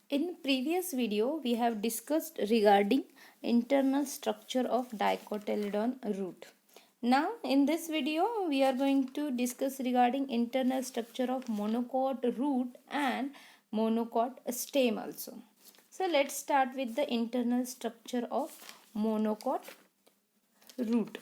In previous video, we have discussed regarding internal structure of dicotyledon root. Now, in this video, we are going to discuss regarding internal structure of monocot root and monocot stem also. So, let's start with the internal structure of monocot root.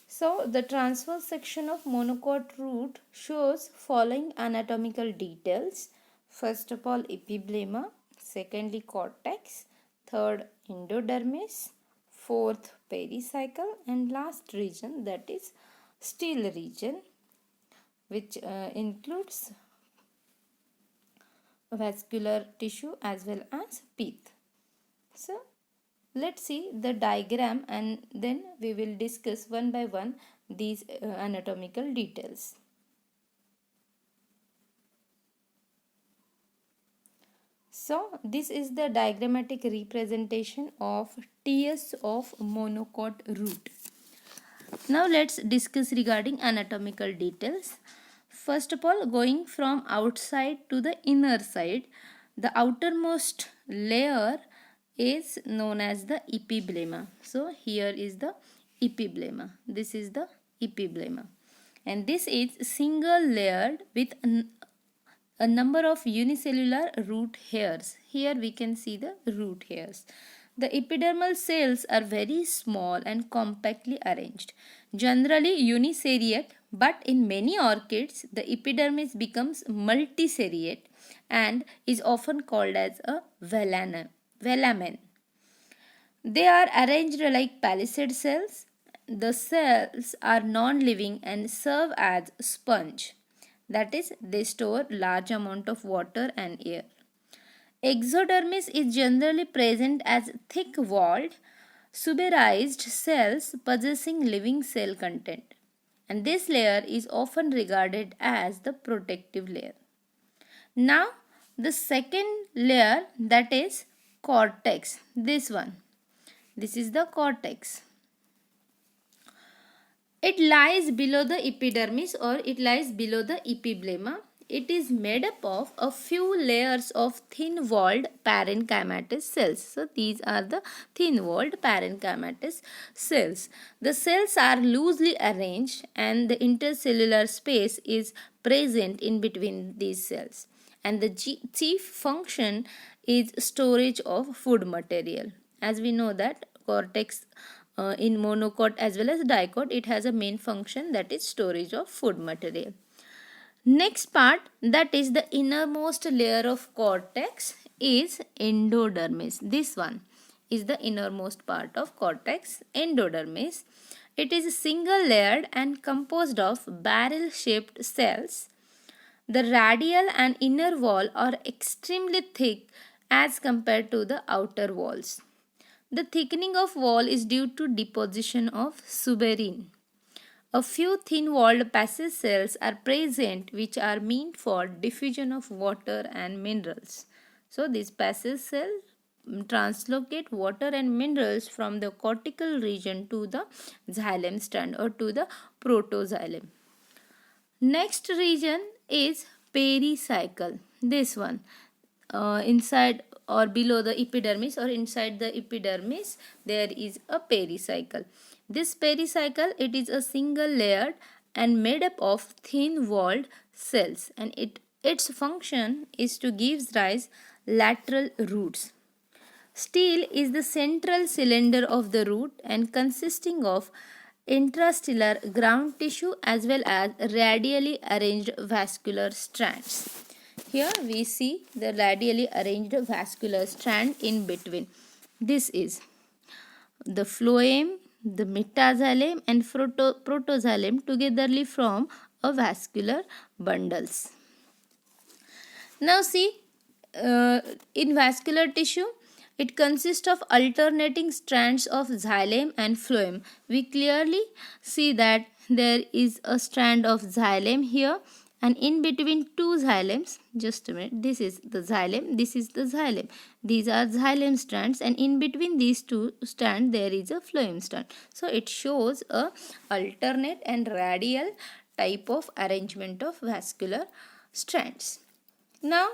So, the transverse section of monocot root shows following anatomical details. First of all, epiblema, secondly cortex, third endodermis, fourth pericycle, and last region, that is stele region, which includes vascular tissue as well as pith. So, let's see the diagram and then we will discuss one by one these anatomical details. So this is the diagrammatic representation of TS of monocot root. Now let's discuss regarding anatomical details. First of all, going from outside to the inner side, the outermost layer is known as the epiblema. So here is the epiblema. This is the epiblema. And this is single layered with a number of unicellular root hairs. Here we can see the root hairs. The epidermal cells are very small and compactly arranged, generally uniseriate, but in many orchids the epidermis becomes multiseriate and is often called as a velamen. They are arranged like palisade cells. The cells are non-living and serve as sponge. That is, they store large amount of water and air. Exodermis is generally present as thick-walled, suberized cells possessing living cell content, and this layer is often regarded as the protective layer. Now, the second layer, that is cortex. This is the cortex. It lies below the epidermis or it lies below the epiblema. It is made up of a few layers of thin-walled parenchymatous cells. So, these are the thin-walled parenchymatous cells. The cells are loosely arranged and the intercellular space is present in between these cells. And the chief function is storage of food material. As we know that cortex in monocot as well as dicot, it has a main function, that is storage of food material. Next part, that is the innermost layer of cortex, is endodermis. This one is the innermost part of cortex, endodermis. It is single layered and composed of barrel shaped cells. The radial and inner wall are extremely thick as compared to the outer walls. The thickening of wall is due to deposition of suberin. A few thin-walled passage cells are present which are meant for diffusion of water and minerals. So, these passage cells translocate water and minerals from the cortical region to the xylem strand or to the protoxylem. Next region is pericycle. This one, inside or below the epidermis or inside the epidermis, there is a pericycle. This pericycle, it is a single layered and made up of thin-walled cells, and its function is to give rise lateral roots. Stele is the central cylinder of the root and consisting of intrastellar ground tissue as well as radially arranged vascular strands. Here we see the radially arranged vascular strand in between. This is the phloem, the metaxylem and protoxylem togetherly form a vascular bundles. Now see, in vascular tissue, it consists of alternating strands of xylem and phloem. We clearly see that there is a strand of xylem here, and in between two xylems, just a minute, this is the xylem, this is the xylem. These are xylem strands, and in between these two strands there is a phloem strand. So it shows a alternate and radial type of arrangement of vascular strands. Now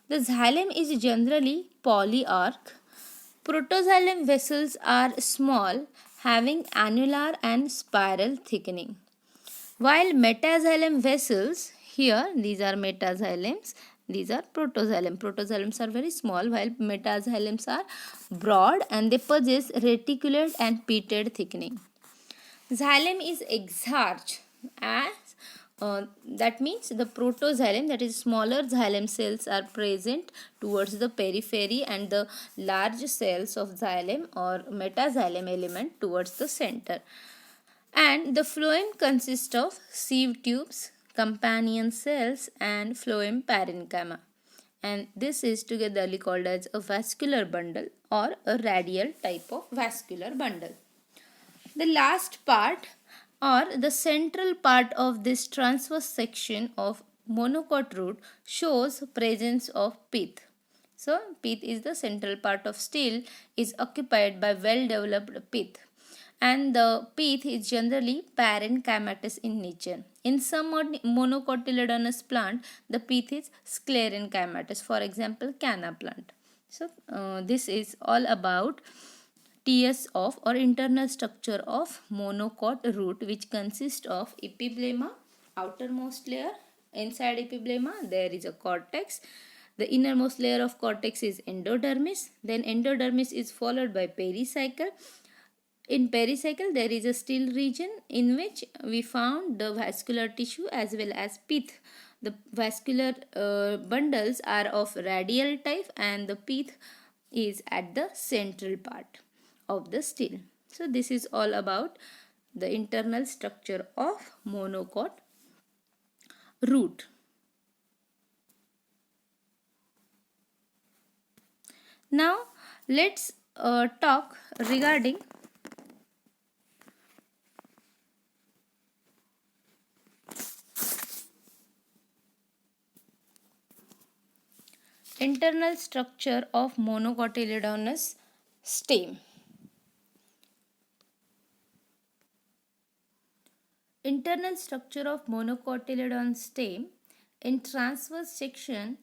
The xylem is generally polyarch. Protoxylem vessels are small, having annular and spiral thickening. While metaxylem vessels, here these are metaxylems, these are protoxylem. Protoxylems are very small while metaxylems are broad and they possess reticulate and pitted thickening. Xylem is exarch as that means the protoxylem, that is smaller xylem cells are present towards the periphery and the large cells of xylem or metaxylem element towards the center. And the phloem consists of sieve tubes, companion cells and phloem parenchyma. And this is togetherly called as a vascular bundle or a radial type of vascular bundle. The last part or the central part of this transverse section of monocot root shows presence of pith. So pith is the central part of stele is occupied by well developed pith, and the pith is generally parenchymatous in nature. In some monocotyledonous plant, the pith is sclerenchymatous, for example canna plant. So this is all about TS of or internal structure of monocot root, which consists of epiblema, outermost layer. Inside epiblema there is a cortex. The innermost layer of cortex is endodermis. Then endodermis is followed by pericycle. In pericycle there is a still region in which we found the vascular tissue as well as pith. The vascular bundles are of radial type and the pith is at the central part of the stele. So this is all about the internal structure of monocot root. Now let's talk regarding internal structure of monocotyledonous stem. Internal structure of monocotyledon stem. In transverse section,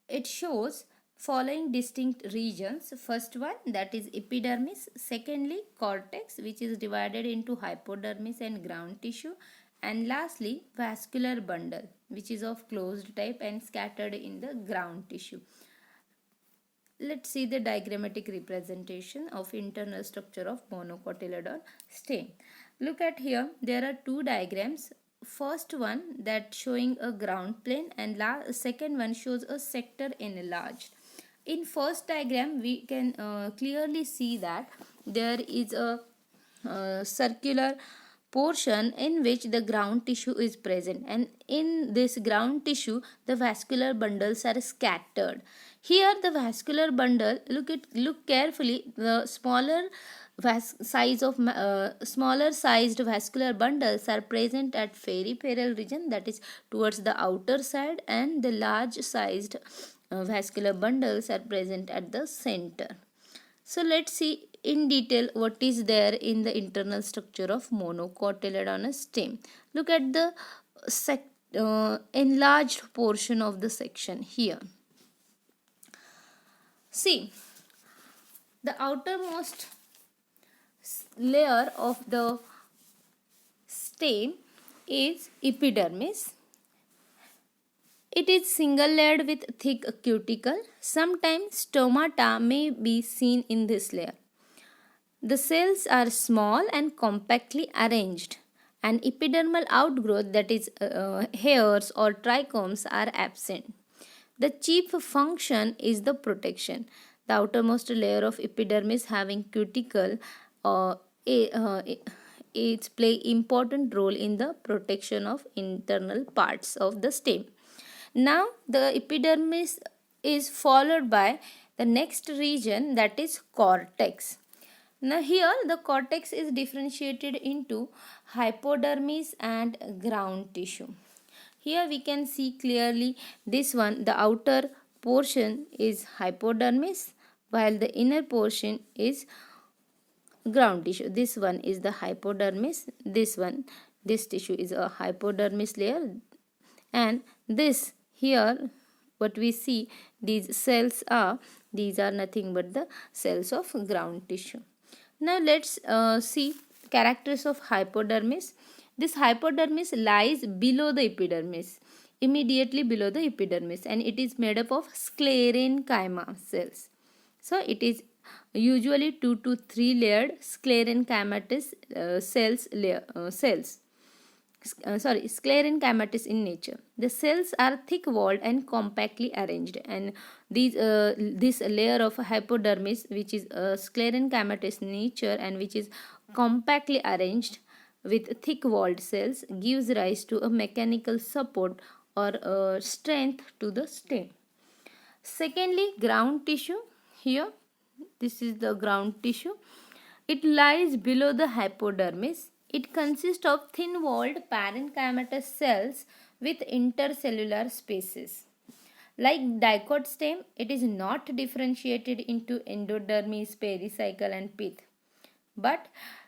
it shows following distinct regions. First one, that is epidermis. Secondly, cortex, which is divided into hypodermis and ground tissue. And lastly, vascular bundle, which is of closed type and scattered in the ground tissue. Let's see the diagrammatic representation of internal structure of monocotyledon stem. Look at here, there are two diagrams. First one that showing a ground plane and second one shows a sector enlarged. In first diagram we can clearly see that there is a circular portion in which the ground tissue is present, and in this ground tissue the vascular bundles are scattered. Here the vascular bundle, look carefully, the smaller smaller sized vascular bundles are present at peripheral region, that is towards the outer side, and the large sized vascular bundles are present at the center. So let's see in detail what is there in the internal structure of monocotyledonous stem. Look at the enlarged portion of the section here. See, the outermost layer of the stem is epidermis. It is single layered with thick cuticle. Sometimes stomata may be seen in this layer. The cells are small and compactly arranged. An epidermal outgrowth, that is hairs or trichomes, are absent. The chief function is the protection. The outermost layer of epidermis having cuticle it play important role in the protection of internal parts of the stem. Now the epidermis is followed by the next region, that is cortex. Now here the cortex is differentiated into hypodermis and ground tissue. Here we can see clearly this one, the outer portion is hypodermis while the inner portion is ground tissue. This one is the hypodermis, this tissue is a hypodermis layer, and this here what we see these cells are, these are nothing but the cells of ground tissue. Now let's see characters of hypodermis. This hypodermis lies below the epidermis, immediately below the epidermis, and it is made up of sclerenchyma cells. So it is usually 2 to 3 layered sclerenchymatous cells. Sclerenchymatous in nature. The cells are thick-walled and compactly arranged, and this layer of hypodermis, which is sclerenchymatous in nature and which is compactly arranged with thick-walled cells, gives rise to a mechanical support or strength to the stem. Secondly, ground tissue. Here, this is the ground tissue. It lies below the hypodermis. It consists of thin-walled parenchymatous cells with intercellular spaces. Like dicot stem, it is not differentiated into endodermis, pericycle and pith, but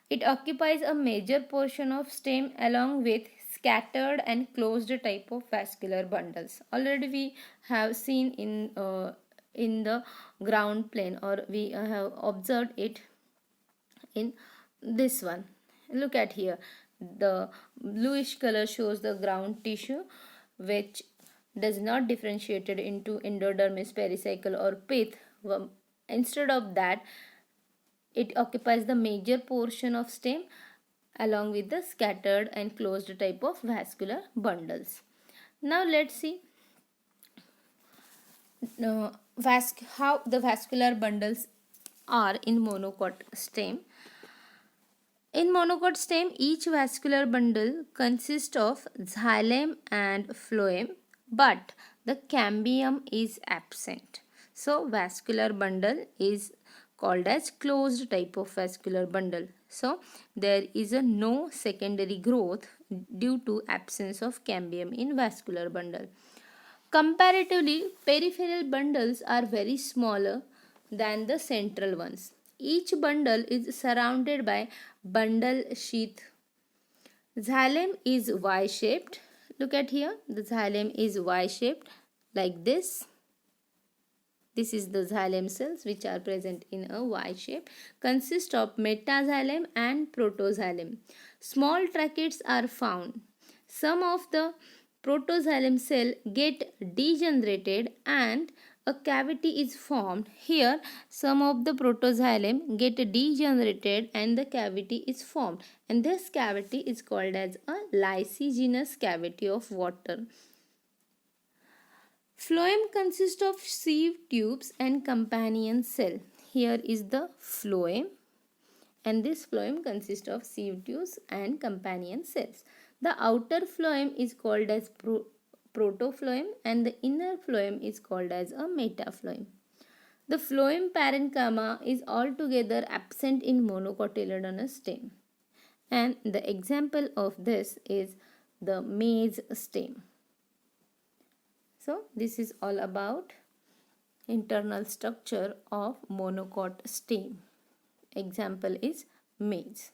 it occupies a major portion of stem along with scattered and closed type of vascular bundles. Already we have seen in the ground plane, or we have observed it in this one. Look at here, the bluish color shows the ground tissue, which does not differentiated into endodermis, pericycle or pith. Instead of that, it occupies the major portion of stem along with the scattered and closed type of vascular bundles. Now let's see how the vascular bundles are in monocot stem. In monocot stem, each vascular bundle consists of xylem and phloem, but the cambium is absent. So, vascular bundle is called as closed type of vascular bundle. So, there is a no secondary growth due to absence of cambium in vascular bundle. Comparatively, peripheral bundles are very smaller than the central ones. Each bundle is surrounded by bundle sheath. Xylem is Y-shaped. Look at here, the xylem is Y-shaped like this. This is the xylem cells which are present in a Y shape. Consist of metaxylem and protoxylem. Small tracheids are found. Some of the protoxylem cell get degenerated and a cavity is formed. Here, some of the protoxylem get degenerated and the cavity is formed. And this cavity is called as a lysigenous cavity of water. Phloem consists of sieve tubes and companion cell. Here is the phloem, and this phloem consists of sieve tubes and companion cells. The outer phloem is called as protophlloem and the inner phloem is called as a metaphlloem. The phloem parenchyma is altogether absent in monocotyledonous stem, and the example of this is the maize stem. So this is all about internal structure of monocot stem. Example is maize.